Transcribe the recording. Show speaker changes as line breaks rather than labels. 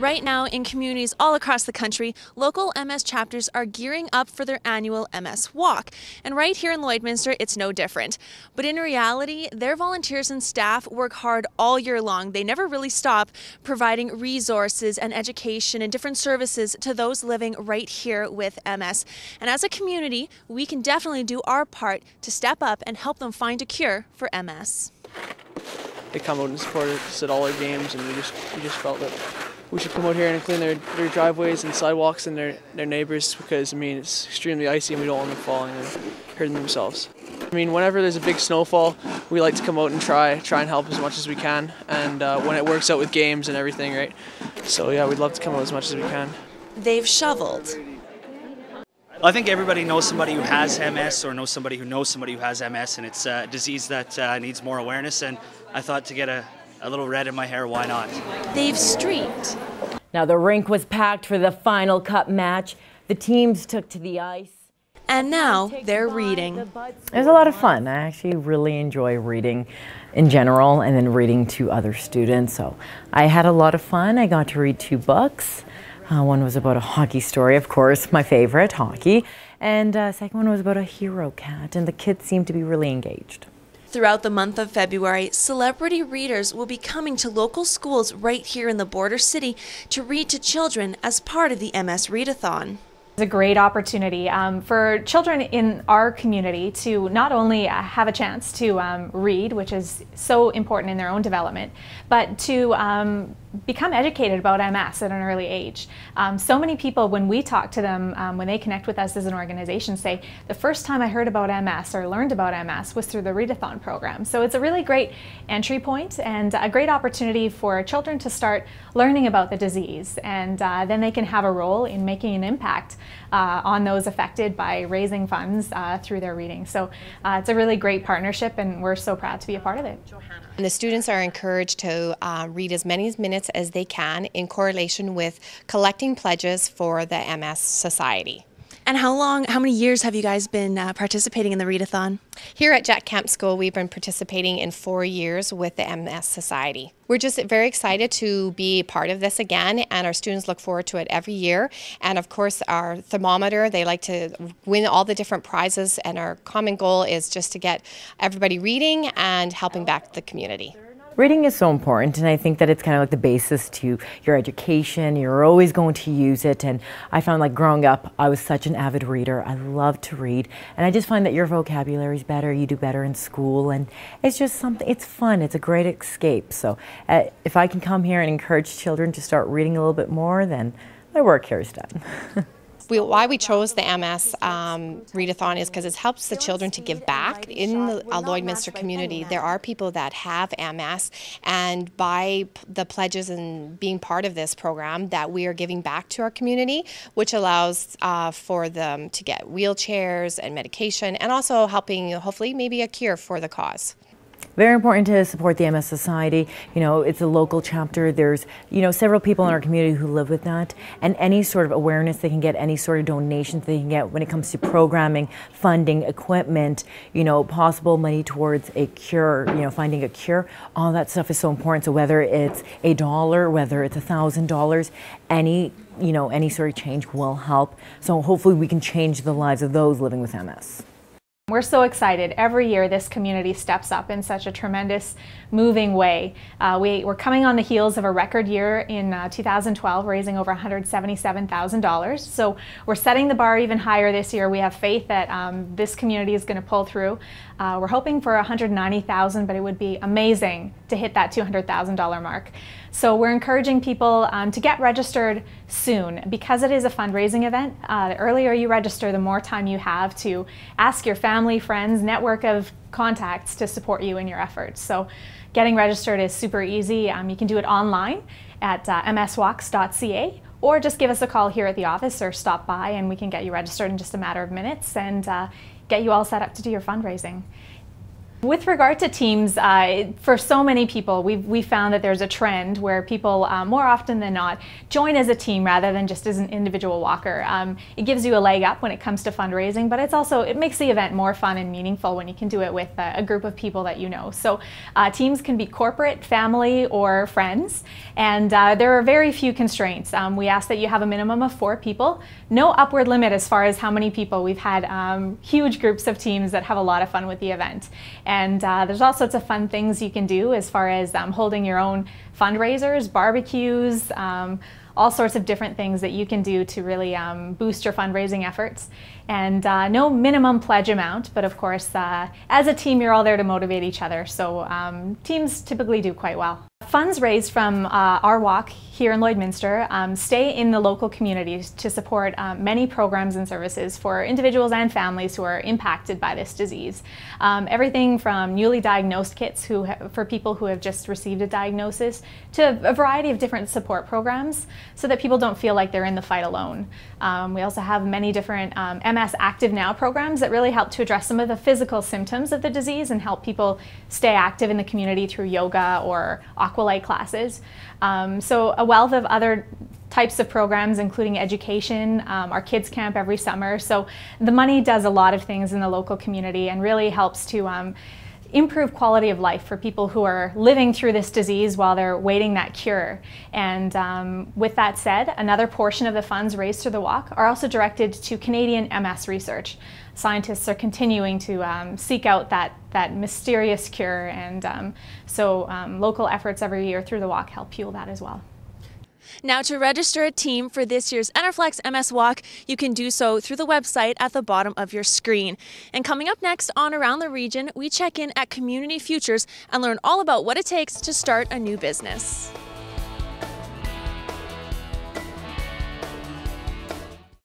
Right now, in communities all across the country, local MS chapters are gearing up for their annual MS Walk. And right here in Lloydminster, it's no different. But in reality, their volunteers and staff work hard all year long. They never really stop providing resources and education and different services to those living right here with MS. And as a community, we can definitely do our part to step up and help them find a cure for MS.
They come out and support us at all our games, and we just felt that we should come out here and clean their driveways and sidewalks and their neighbors, because I mean it's extremely icy and we don't want them falling and hurting themselves. I mean, whenever there's a big snowfall, we like to come out and try and help as much as we can, and when it works out with games and everything, right? So yeah, we'd love to come out as much as we can.
They've shoveled.
I think everybody knows somebody who has MS or knows somebody who has MS, and it's a disease that needs more awareness, and I thought to get a little red in my hair, why not?
They've streaked.
Now the rink was packed for the final cup match. The teams took to the ice.
And now they're reading.
It was a lot of fun. I actually really enjoy reading in general and then reading to other students. So I had a lot of fun. I got to read 2 books. One was about a hockey story, of course, my favorite, hockey. And second one was about a hero cat, and the kids seemed to be really engaged.
Throughout the month of February, celebrity readers will be coming to local schools right here in the border city to read to children as part of the MS Readathon.
It's a great opportunity for children in our community to not only have a chance to read, which is so important in their own development, but to become educated about MS at an early age. So many people, when we talk to them, when they connect with us as an organization, say, the first time I heard about MS or learned about MS was through the Readathon program. So it's a really great entry point and a great opportunity for children to start learning about the disease, and then they can have a role in making an impact on those affected by raising funds through their reading. So it's a really great partnership, and we're so proud to be a part of it.
And the students are encouraged to read as many minutes as they can in correlation with collecting pledges for the MS Society.
And how many years have you guys been participating in the Readathon?
Here at Jack Kemp School, we've been participating in 4 years with the MS Society. We're just very excited to be part of this again, and our students look forward to it every year. And of course, our thermometer, they like to win all the different prizes, and our common goal is just to get everybody reading and helping back the community.
Reading is so important, and I think that it's kind of like the basis to your education. You're always going to use it, and I found, like, growing up, I was such an avid reader. I love to read, and I just find that your vocabulary is better, you do better in school, and it's just something, it's fun, it's a great escape. So if I can come here and encourage children to start reading a little bit more, then my work here is done.
Why we chose the MS Readathon is because it helps the children to give back. In the Lloydminster community, there are people that have MS, and by the pledges and being part of this program, that we are giving back to our community, which allows for them to get wheelchairs and medication, and also helping, hopefully, maybe a cure for the cause.
Very important to support the MS Society. You know, it's a local chapter. There's, you know, several people in our community who live with that, and any sort of awareness they can get, any sort of donations they can get when it comes to programming, funding, equipment, you know, possible money towards a cure, you know, finding a cure, all that stuff is so important. So whether it's $1, whether it's $1,000, any sort of change will help. So hopefully we can change the lives of those living with MS.
We're so excited. Every year this community steps up in such a tremendous, moving way. We're coming on the heels of a record year in 2012, raising over $177,000. So we're setting the bar even higher this year. We have faith that this community is going to pull through. We're hoping for $190,000, but it would be amazing to hit that $200,000 mark. So we're encouraging people to get registered soon, because it is a fundraising event. The earlier you register, the more time you have to ask your family, friends, network of contacts to support you in your efforts. So getting registered is super easy. You can do it online at mswalks.ca, or just give us a call here at the office or stop by, and we can get you registered in just a matter of minutes and get you all set up to do your fundraising. With regard to teams, for so many people, we found that there's a trend where people, more often than not, join as a team rather than just as an individual walker. It gives you a leg up when it comes to fundraising, but it makes the event more fun and meaningful when you can do it with a group of people that you know. So teams can be corporate, family, or friends, and there are very few constraints. We ask that you have a minimum of 4 people, no upward limit as far as how many people. We've had huge groups of teams that have a lot of fun with the event. And there's all sorts of fun things you can do as far as holding your own fundraisers, barbecues, all sorts of different things that you can do to really boost your fundraising efforts. And no minimum pledge amount, but of course, as a team, you're all there to motivate each other. So teams typically do quite well. Funds raised from our walk here in Lloydminster stay in the local communities to support many programs and services for individuals and families who are impacted by this disease. Everything from newly diagnosed kits for people who have just received a diagnosis to a variety of different support programs so that people don't feel like they're in the fight alone. We also have many different MS Active Now programs that really help to address some of the physical symptoms of the disease and help people stay active in the community through yoga or aqualight classes. So a wealth of other types of programs, including education, our kids camp every summer. So the money does a lot of things in the local community and really helps to improve quality of life for people who are living through this disease while they're waiting that cure. And with that said, another portion of the funds raised through the walk are also directed to Canadian MS research. Scientists are continuing to seek out that mysterious cure, and so local efforts every year through the walk help fuel that as well.
Now, to register a team for this year's Enerflex MS Walk, you can do so through the website at the bottom of your screen. And coming up next on Around the Region, we check in at Community Futures and learn all about what it takes to start a new business.